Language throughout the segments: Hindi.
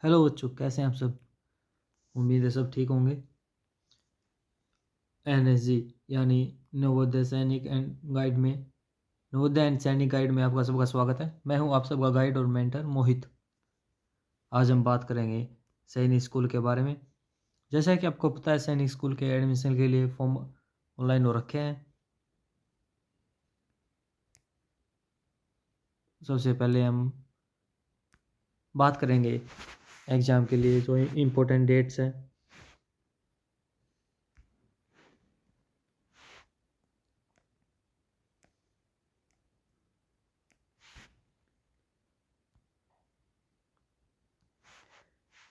हेलो बच्चों, कैसे हैं आप सब। उम्मीद है सब ठीक होंगे। एनएसजी यानी नवोदय सैनिक एंड गाइड में नवोदय एंड सैनिक गाइड में आपका सबका स्वागत है। मैं हूं आप सबका गाइड और मेंटर मोहित। आज हम बात करेंगे सैनिक स्कूल के बारे में। जैसा कि आपको पता है, सैनिक स्कूल के एडमिशन के लिए फॉर्म ऑनलाइन हो रखे हैं। सबसे पहले हम बात करेंगे एग्ज़ाम के लिए जो इम्पोर्टेंट डेट्स हैं।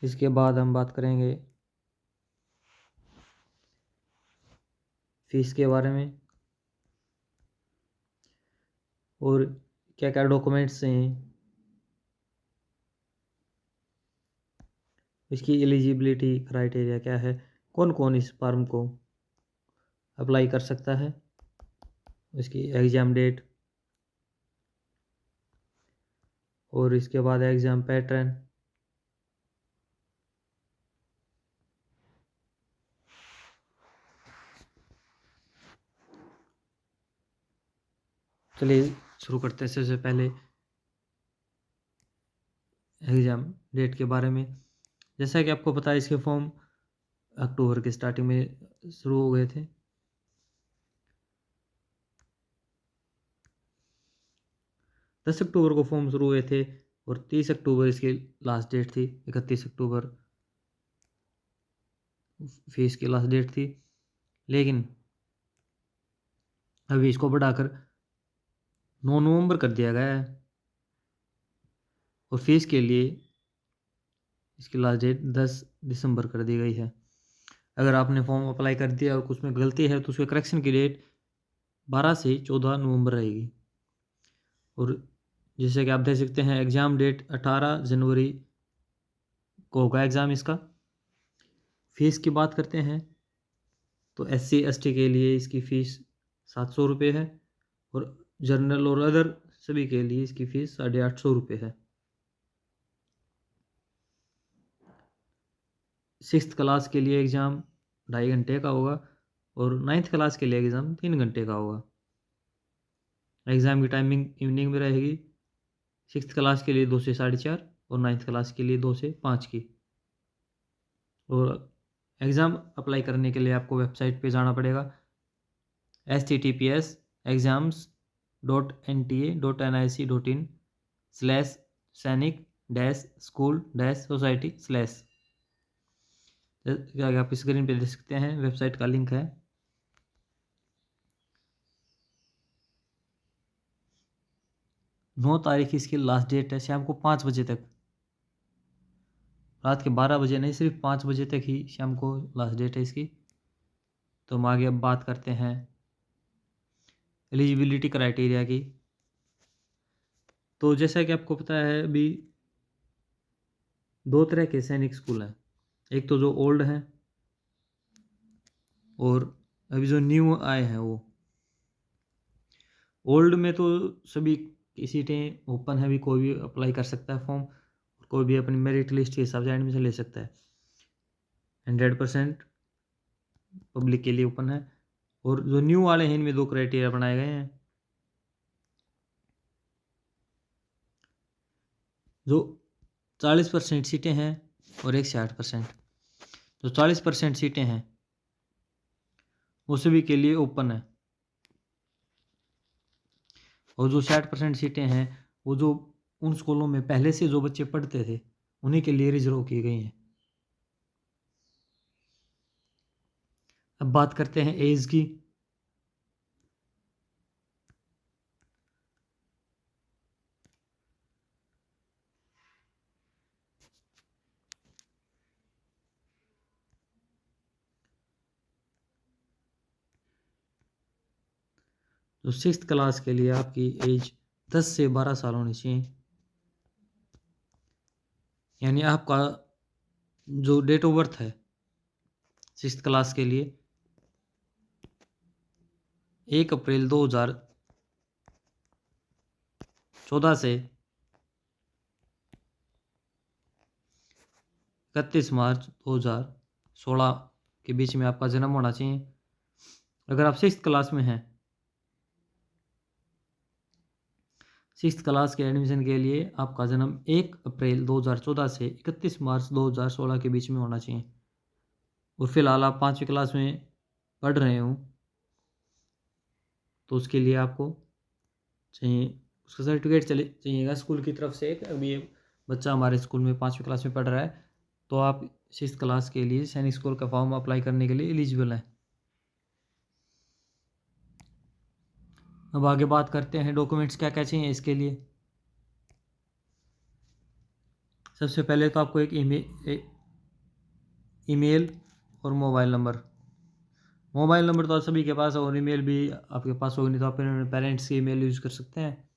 इसके बाद हम बात करेंगे फीस के बारे में और क्या क्या डॉक्यूमेंट्स हैं, इसकी एलिजिबिलिटी क्राइटेरिया क्या है, कौन कौन इस फॉर्म को अप्लाई कर सकता है, इसकी एग्ज़ाम डेट और इसके बाद एग्ज़ाम पैटर्न। चलिए शुरू करते हैं। सबसे पहले एग्ज़ाम डेट के बारे में। जैसा कि आपको पता है, इसके फॉर्म अक्टूबर के स्टार्टिंग में शुरू हो गए थे। दस अक्टूबर को फॉर्म शुरू हुए थे और 30 अक्टूबर इसकी लास्ट डेट थी। 31 अक्टूबर फीस की लास्ट डेट थी, लेकिन अभी इसको बढ़ाकर 9 नवंबर कर दिया गया है। और फीस के लिए इसकी लास्ट डेट 10 दिसंबर कर दी गई है। अगर आपने फॉर्म अप्लाई कर दिया और कुछ में गलती है तो उसके करेक्शन की डेट 12 से 14 नवंबर रहेगी। और जैसे कि आप देख सकते हैं, एग्ज़ाम डेट 18 जनवरी को होगा एग्ज़ाम इसका। फ़ीस की बात करते हैं तो SC ST के लिए इसकी फ़ीस 700 रुपये है और जनरल और अदर सभी के लिए इसकी फ़ीस 850 रुपये है। 6th क्लास के लिए एग्ज़ाम 2.5 घंटे का होगा और 9th क्लास के लिए एग्ज़ाम 3 घंटे का होगा। एग्ज़ाम की टाइमिंग इवनिंग में रहेगी। 6th क्लास के लिए 2 से 4:30 और 9th क्लास के लिए 2 से 5 की। और एग्ज़ाम अप्लाई करने के लिए आपको वेबसाइट पे जाना पड़ेगा https://nta.nic.in/sainik-school-society/ क्या आप स्क्रीन पे देख सकते हैं, वेबसाइट का लिंक है। 9 तारीख इसकी लास्ट डेट है, शाम को 5 बजे तक। रात के 12 बजे नहीं, सिर्फ 5 बजे तक ही शाम को लास्ट डेट है इसकी। तो हम आगे अब बात करते हैं एलिजिबिलिटी क्राइटेरिया की। तो जैसा कि आपको पता है, अभी 2 तरह के सैनिक स्कूल हैं। एक तो जो ओल्ड हैं और अभी जो न्यू आए हैं वो। ओल्ड में तो सभी की सीटें ओपन है, अभी कोई भी अप्लाई कर सकता है फॉर्म, कोई भी अपनी मेरिट लिस्ट के हिसाब से एडमिशन ले सकता है। 100% पब्लिक के लिए ओपन है। और जो न्यू वाले हैं, इनमें 2 क्राइटेरिया बनाए गए हैं। जो 40% सीटें हैं और एक 60%। जो 40% सीटें हैं वो सभी के लिए ओपन है और जो 60% सीटें हैं वो जो उन स्कूलों में पहले से जो बच्चे पढ़ते थे उन्हीं के लिए रिजर्व की गई हैं। अब बात करते हैं एज की। जो 6th क्लास के लिए आपकी एज 10 से 12 साल होनी चाहिए। यानी आपका जो डेट ऑफ बर्थ है 6th क्लास के लिए 1 अप्रैल 2014 से 31 मार्च 2016 के बीच में आपका जन्म होना चाहिए। अगर आप 6th क्लास में हैं, 6th क्लास के एडमिशन के लिए आपका जन्म 1 अप्रैल 2014 से 31 मार्च 2016 के बीच में होना चाहिए। और फिलहाल आप 5वीं क्लास में पढ़ रहे हो तो उसके लिए आपको चाहिए उसका सर्टिफिकेट चाहिएगा स्कूल की तरफ से एक। अभी ये बच्चा हमारे स्कूल में 5वीं क्लास में पढ़ रहा है तो आप 6th क्लास के लिए सैनिक स्कूल का फॉर्म अप्लाई करने के लिए एलिजिबल हैं। अब आगे बात करते हैं डॉक्यूमेंट्स क्या क्या चाहिए इसके लिए। सबसे पहले तो आपको एक ईमेल और मोबाइल नंबर तो सभी के पास है और ईमेल भी आपके पास होगी, नहीं तो आप अपने पेरेंट्स की ईमेल यूज़ कर सकते हैं।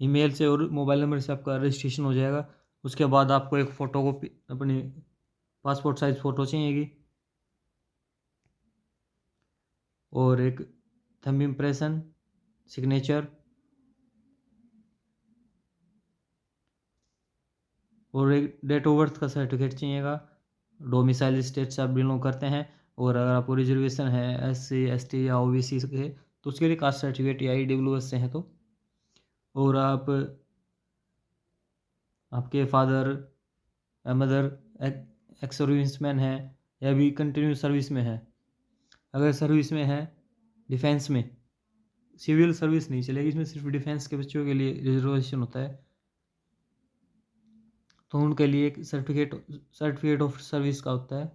ईमेल से और मोबाइल नंबर से आपका रजिस्ट्रेशन हो जाएगा। उसके बाद आपको एक फ़ोटो कॉपी अपनी पासपोर्ट साइज़ फ़ोटो चाहिएगी और एक थंब इम्प्रेशन, सिग्नेचर और एक डेट ऑफ बर्थ का सर्टिफिकेट चाहिएगा। डोमिसाइल स्टेट से आप बिलोंग करते हैं और अगर आपको रिजर्वेशन है SC ST या OBC के तो उसके लिए कास्ट सर्टिफिकेट या EWS से है तो। और आपके फादर या मदर एक्स सर्विसमैन है या भी कंटिन्यू सर्विस में है। अगर सर्विस में है डिफेंस में, सिविल सर्विस नहीं चलेगी इसमें, सिर्फ डिफेंस के बच्चों के लिए रिजर्वेशन होता है तो उनके लिए एक सर्टिफिकेट ऑफ सर्विस का होता है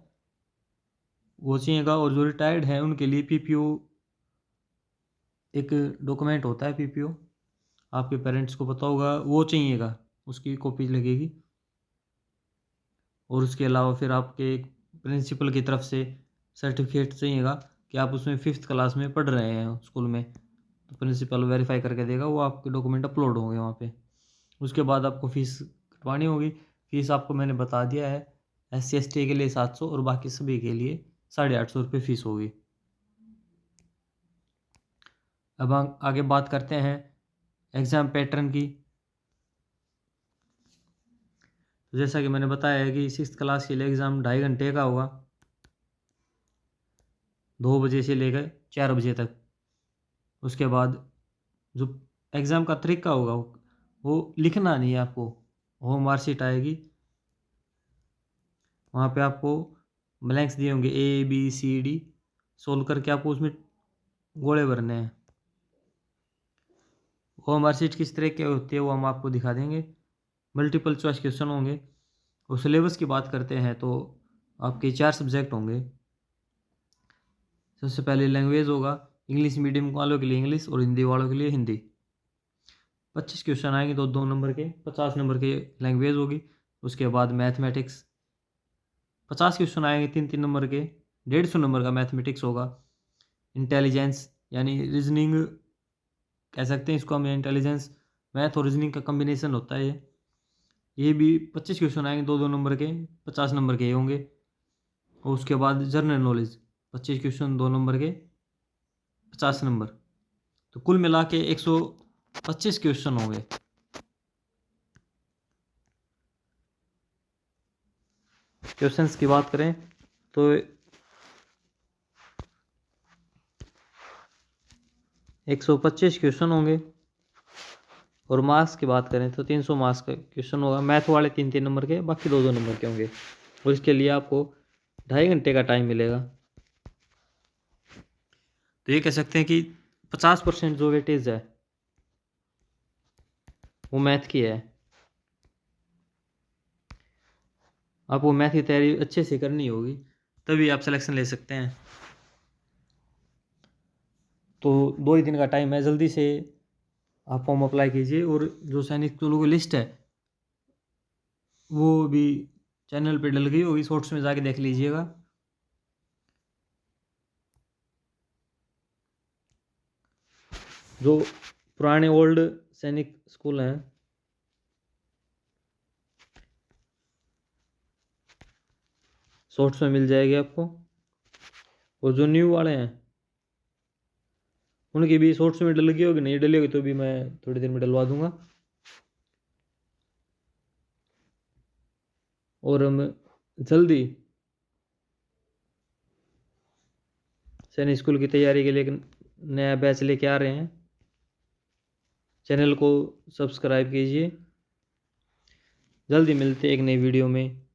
वो चाहिएगा। और जो रिटायर्ड है उनके लिए PPO एक डॉक्यूमेंट होता है PPO, आपके पेरेंट्स को पता होगा, वो चाहिएगा, उसकी कॉपी लगेगी। और उसके अलावा फिर आपके प्रिंसिपल की तरफ से सर्टिफिकेट चाहिएगा कि आप उसमें 5th क्लास में पढ़ रहे हैं स्कूल में, तो प्रिंसिपल वेरीफाई करके देगा, वो आपके डॉक्यूमेंट अपलोड होंगे वहाँ पे। उसके बाद आपको फ़ीस कटवानी होगी। फ़ीस आपको मैंने बता दिया है, SC ST के लिए 700 और बाकी सभी के लिए 850 रुपये फ़ीस होगी। अब हम आगे बात करते हैं एग्ज़ाम पैटर्न की। तो जैसा कि मैंने बताया है कि 6th क्लास के लिए एग्ज़ाम 2.5 घंटे का होगा, 2 बजे से लेकर 4 बजे तक। उसके बाद जो एग्ज़ाम का तरीका होगा वो लिखना नहीं है आपको, वो मार्कशीट आएगी, वहाँ पे आपको ब्लैंक्स दिए होंगे ABCD, सोल्व करके आपको उसमें गोले भरने हैं। वो मार्कशीट किस तरह की होती है वो हम आपको दिखा देंगे। मल्टीपल चॉइस क्वेश्चन होंगे। और सिलेबस की बात करते हैं तो आपके 4 सब्जेक्ट होंगे। सबसे पहले लैंग्वेज होगा, इंग्लिश मीडियम वालों के लिए इंग्लिश और हिंदी वालों के लिए हिंदी। 25 क्वेश्चन आएंगे, 2 नंबर के, 50 नंबर की लैंग्वेज होगी। उसके बाद मैथमेटिक्स 50 क्वेश्चन आएंगे, 3 नंबर के, 150 नंबर का मैथमेटिक्स होगा। इंटेलिजेंस यानी रीजनिंग कह सकते हैं इसको हम, इंटेलिजेंस मैथ और रीजनिंग का कम्बिनेशन होता है ये भी 25 क्वेश्चन आएंगे, 2 नंबर के, 50 नंबर के होंगे। और उसके बाद जनरल नॉलेज 25 क्वेश्चन, 2 नंबर के, 50 नंबर, तो कुल मिला के 125 क्वेश्चन होंगे। क्वेश्चंस की बात करें तो 125 क्वेश्चन होंगे। और मार्क्स की बात करें तो 300 मार्क्स का क्वेश्चन होगा। मैथ वाले 3 नंबर के, बाकी 2 नंबर के होंगे। और इसके लिए आपको 2.5 घंटे का टाइम मिलेगा। तो ये कह सकते हैं कि 50% जो वेटेज है वो मैथ की है। आपको मैथ की तैयारी अच्छे से करनी होगी तभी आप सिलेक्शन ले सकते हैं। तो 2 ही दिन का टाइम है, जल्दी से आप फॉर्म अप्लाई कीजिए। और जो सैनिक स्कूलों की लिस्ट है वो भी चैनल पे डल गई होगी, शॉर्ट्स में जाके देख लीजिएगा। जो पुराने ओल्ड सैनिक स्कूल हैं शॉर्ट्स में मिल जाएगी आपको। और जो न्यू वाले हैं उनकी भी शॉर्ट्स में डल गई होगी, नहीं डली होगी तो भी मैं थोड़ी देर में डलवा दूंगा। और हम जल्दी सैनिक स्कूल की तैयारी के लिए एक नया बैच लेके आ रहे हैं। चैनल को सब्सक्राइब कीजिए। जल्दी मिलते हैं एक नई वीडियो में।